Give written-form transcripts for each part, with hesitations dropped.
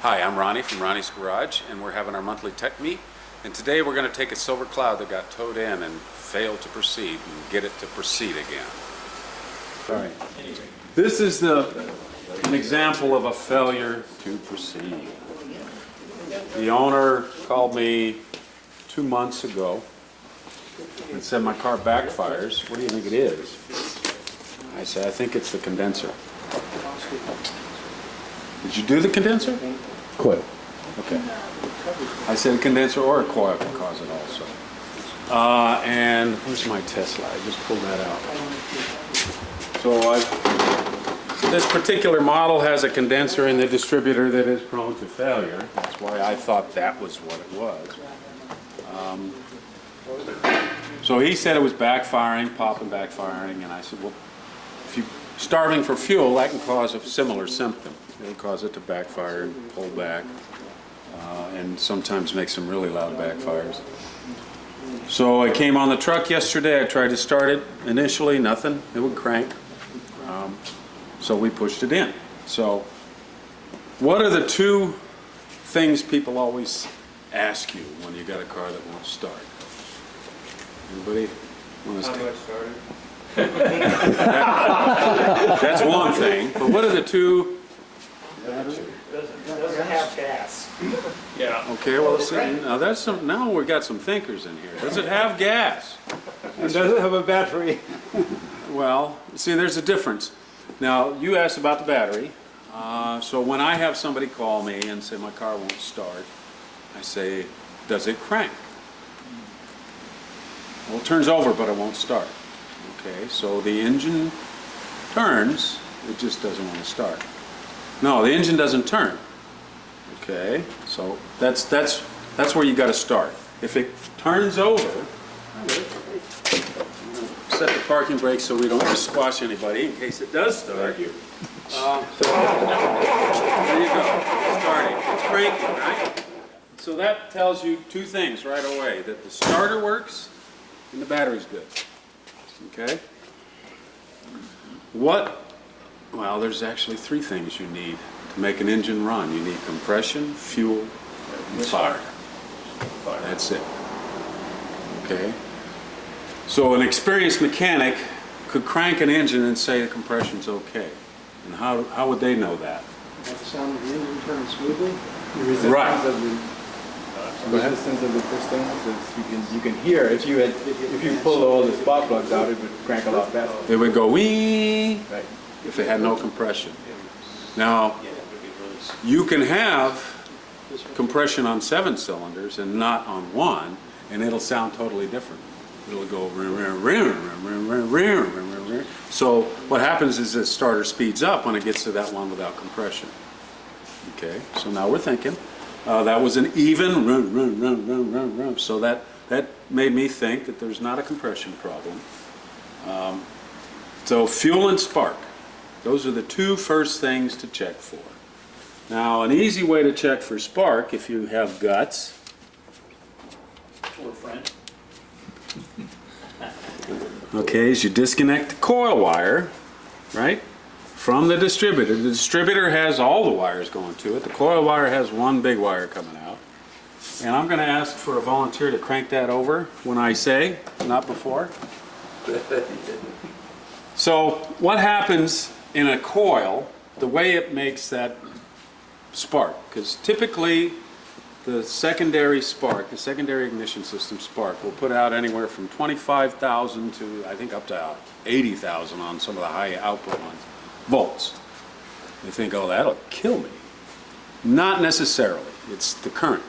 Hi, I'm Ronnie from Ronnie's Garage, and we're having our monthly tech meet. And today we're going to take a silver cloud that got towed in and failed to proceed and get it to proceed again. All right. This is an example of a failure to proceed. The owner called me 2 months ago and said my car backfires. What do you think it is? I said, I think it's the condenser. Did you do the condenser? Coil. Okay. I said condenser or a coil can cause it also. And where's my Tesla? I just pulled that out. So this particular model has a condenser in the distributor that is prone to failure. That's why I thought that was what it was. So he said it was backfiring, popping, backfiring, and I said, well, if you're starving for fuel, that can cause a similar symptom. It'll cause it to backfire and pull back, and sometimes make some really loud backfires. So I came on the truck yesterday. I tried to start it. Initially, nothing. It would crank. So we pushed it in. So what are the two things people always ask you when you got a car that won't start? Anybody want to start? That's one thing. But what are the two? Doesn't have gas. Yeah. Okay, well, see, now that's some. Now we got some thinkers in here. Does it have gas? And does it have a battery? Well, see, there's a difference. Now, you asked about the battery. So when I have somebody call me and say my car won't start, I say, does it crank? Well, it turns over, but it won't start. Okay, so the engine turns, it just doesn't want to start. No, the engine doesn't turn. Okay, so that's where you got to start. If it turns over, set the parking brake so we don't squash anybody in case it does start. There you go, starting. It's cranking, right? So that tells you two things right away: that the starter works and the battery's good. Okay. Well, there's actually three things you need to make an engine run. You need compression, fuel, and fire. That's it. Okay? So an experienced mechanic could crank an engine and say the compression's okay. And how would they know that? The sound of the engine turning smoothly. The resistance Right. of the resistance of the pistons. You can hear if you pull all the spark plugs out, it would crank a lot faster. They would go wee Right. if it had no compression. Now, you can have compression on 7 cylinders and not on 1, and it'll sound totally different. It'll go so what happens is the starter speeds up when it gets to that one without compression. Okay, so now we're thinking that was an even run. So that made me think that there's not a compression problem. So fuel and spark, those are the two first things to check for. Now, an easy way to check for spark, if you have guts, Or friend. okay, is you disconnect the coil wire, right, from the distributor. The distributor has all the wires going to it. The coil wire has one big wire coming out. And I'm going to ask for a volunteer to crank that over when I say, not before. So what happens in a coil, the way it makes that spark, because typically the secondary spark, the secondary ignition system spark, will put out anywhere from 25,000 to I think up to 80,000 on some of the high output ones, volts. You think, oh, that'll kill me. Not necessarily. It's the current,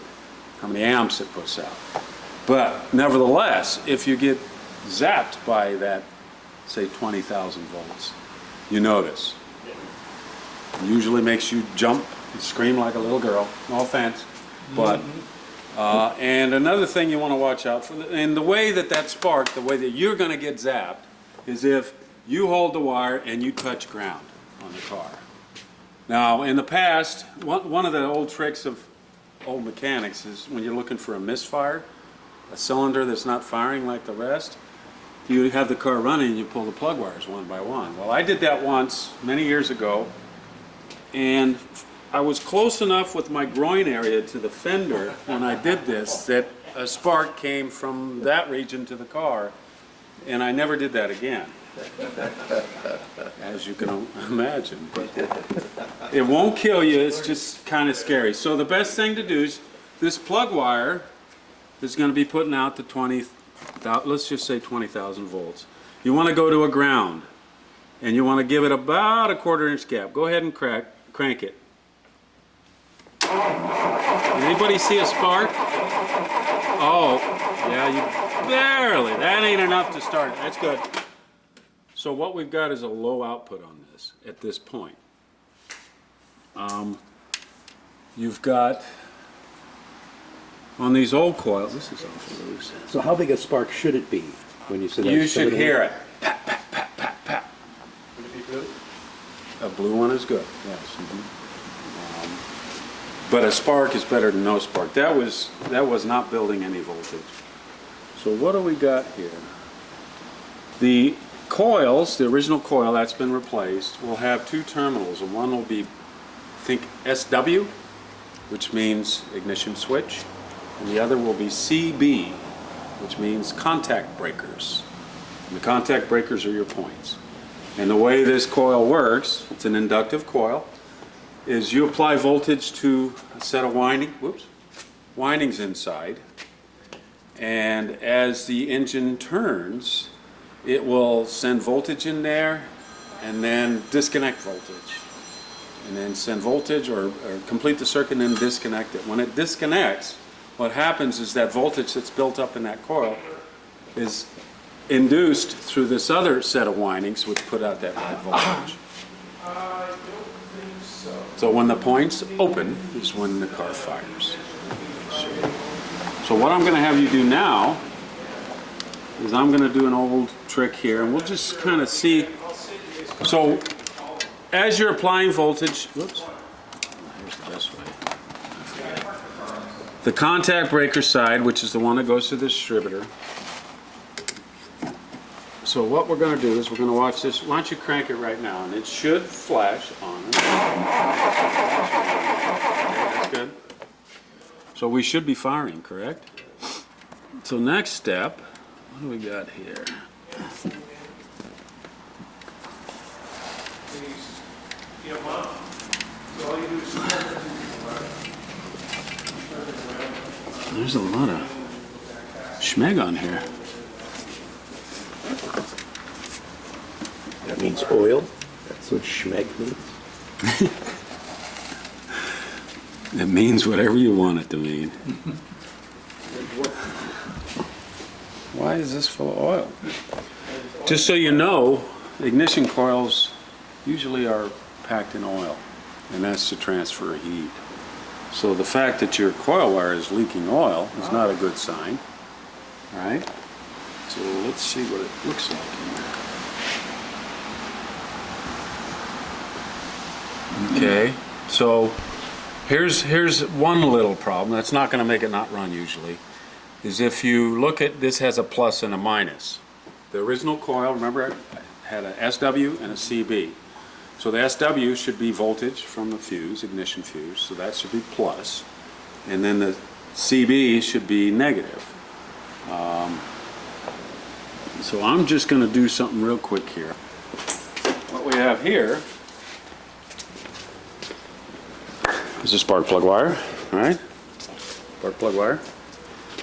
how many amps it puts out. But nevertheless, if you get zapped by that, say 20,000 volts, you notice. It usually makes you jump and scream like a little girl. No offense. But and another thing you want to watch out for, and the way that spark, the way that you're going to get zapped, is if you hold the wire and you touch ground on the car. Now, in the past, one of the old tricks of old mechanics is when you're looking for a misfire, a cylinder that's not firing like the rest, you have the car running and you pull the plug wires one by one. Well, I did that once many years ago, and I was close enough with my groin area to the fender when I did this that a spark came from that region to the car, and I never did that again, as you can imagine. But it won't kill you, it's just kind of scary. So the best thing to do is this plug wire is going to be putting out to 20,000, let's just say 20,000 volts. You want to go to a ground, and you want to give it about a 1/4 inch gap. Go ahead and crank it. Anybody see a spark? Oh, yeah, you barely. That ain't enough to start. That's good. So what we've got is a low output on this at this point. You've got, on these old coils, this is awful loose. So how big a spark should it be when you say that? You should hear it. Pat, pat, pat, pat, pat. Would it be blue? A blue one is good, yes. But a spark is better than no spark. That was not building any voltage. So what do we got here? The coils, the original coil that's been replaced, will have two terminals, and one will be, I think, SW, which means ignition switch, and the other will be CB, which means contact breakers. And the contact breakers are your points. And the way this coil works, it's an inductive coil, is you apply voltage to a set of windings inside, and as the engine turns, it will send voltage in there and then disconnect voltage, and then send voltage or complete the circuit and then disconnect it. When it disconnects, what happens is that voltage that's built up in that coil is induced through this other set of windings which put out that high voltage. So when the points open is when the car fires. So what I'm going to have you do now is I'm going to do an old trick here, and we'll just kind of see. So as you're applying voltage, whoops, here's the best way. I forget. The contact breaker side, which is the one that goes to the distributor. So what we're going to do is we're going to watch this. Why don't you crank it right now, and it should flash on. Okay, that's good. So we should be firing, correct? So next step, what do we got here? There's a lot of schmeg on here. That means oil. That's what schmeg means. It means whatever you want it to mean. Why is this full of oil? Just so you know, ignition coils usually are packed in oil, and that's to transfer heat. So the fact that your coil wire is leaking oil is not a good sign. All right? So let's see what it looks like in there. Okay, so here's one little problem that's not going to make it not run usually, is if you look at this has a plus and a minus. The original coil, remember, had a SW and a CB. So the SW should be voltage from the fuse, ignition fuse, so that should be plus. And then the CB should be negative. So I'm just going to do something real quick here. What we have here is a spark plug wire, all right? Spark plug wire.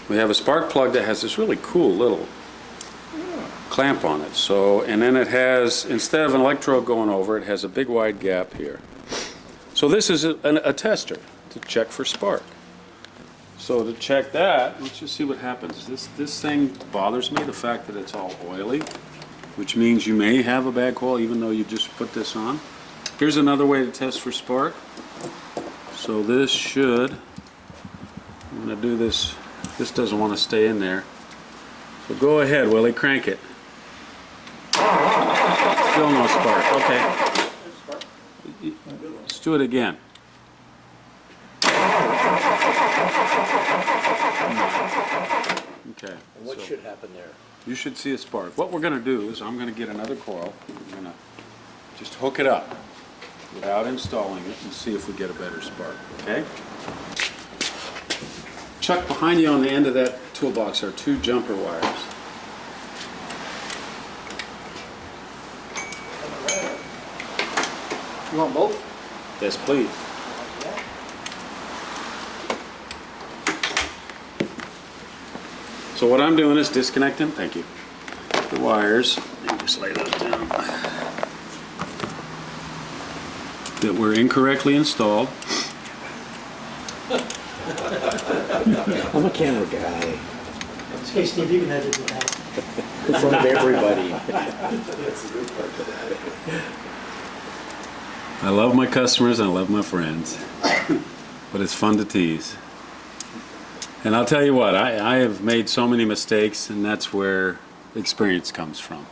We have a spark plug that has this really cool little clamp on it. So, and then it has, instead of an electrode going over, it has a big wide gap here. So this is a tester to check for spark. So to check that, let's just see what happens. This thing bothers me, the fact that it's all oily, which means you may have a bad coil even though you just put this on. Here's another way to test for spark. So this should, I'm going to do this, this doesn't want to stay in there. So go ahead, Willie, crank it. Still no spark, okay. Let's do it again. Okay. And what should happen there? You should see a spark. What we're going to do is I'm going to get another coil. I'm going to just hook it up. without installing it and see if we get a better spark, okay? Chuck, behind you on the end of that toolbox are 2 jumper wires. You want both? Yes, please. So what I'm doing is disconnecting, thank you, the wires, and just lay those down, that were incorrectly installed. I'm a camera guy. Okay, Steve, you can edit it out. In front of everybody. I love my customers and I love my friends, but it's fun to tease. And I'll tell you what, I have made so many mistakes, and that's where experience comes from.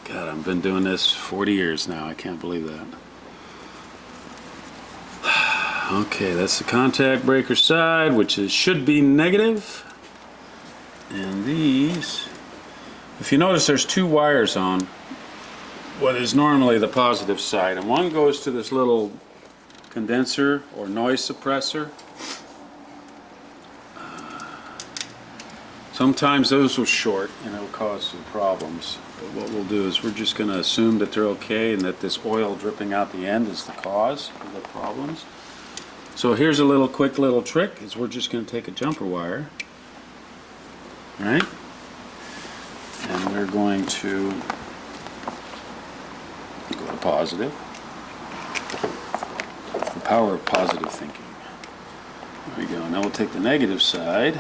God, I've been doing this 40 years now. I can't believe that. Okay, that's the contact breaker side, which should be negative. And these, if you notice, there's 2 wires on what is normally the positive side, and one goes to this little condenser or noise suppressor. Sometimes those will short and it'll cause some problems. But what we'll do is we're just going to assume that they're okay and that this oil dripping out the end is the cause of the problems. So here's a quick little trick, is we're just going to take a jumper wire, right? And we're going to go to positive. The power of positive thinking. There we go. Now we'll take the negative side.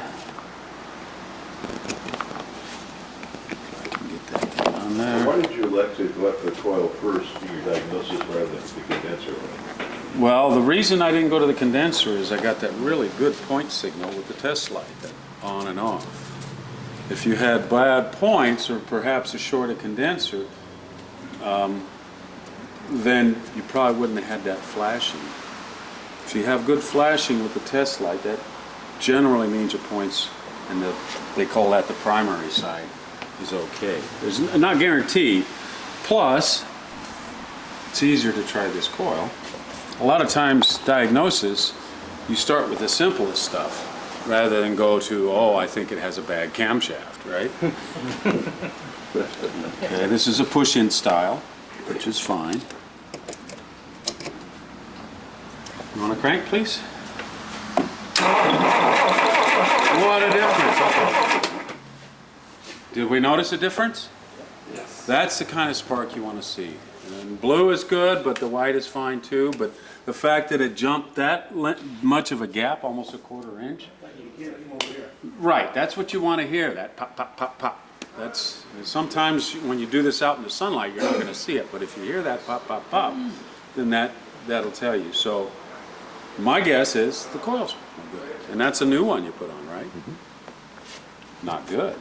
Why did you elect to let the coil first for your diagnosis rather than the condenser? Well, the reason I didn't go to the condenser is I got that really good point signal with the test light, that on and off. If you had bad points or perhaps a shorted condenser, then you probably wouldn't have had that flashing. If you have good flashing with the test light, that generally means your points, and they call that the primary side, is okay. There's not guaranteed. Plus, it's easier to try this coil. A lot of times, diagnosis, you start with the simplest stuff rather than go to, oh, I think it has a bad camshaft, right? Okay, this is a push-in style, which is fine. You want a crank, please? What a difference. Okay. Did we notice a difference? Yes. That's the kind of spark you want to see. And blue is good, but the white is fine too. But the fact that it jumped that much of a gap, almost a quarter inch. Right, that's what you want to hear, that pop, pop, pop, pop. That's, sometimes when you do this out in the sunlight, you're not going to see it. But if you hear that pop, pop, pop, then that'll tell you. So my guess is the coil's good. And that's a new one you put on, right? Mm-hmm. Not good.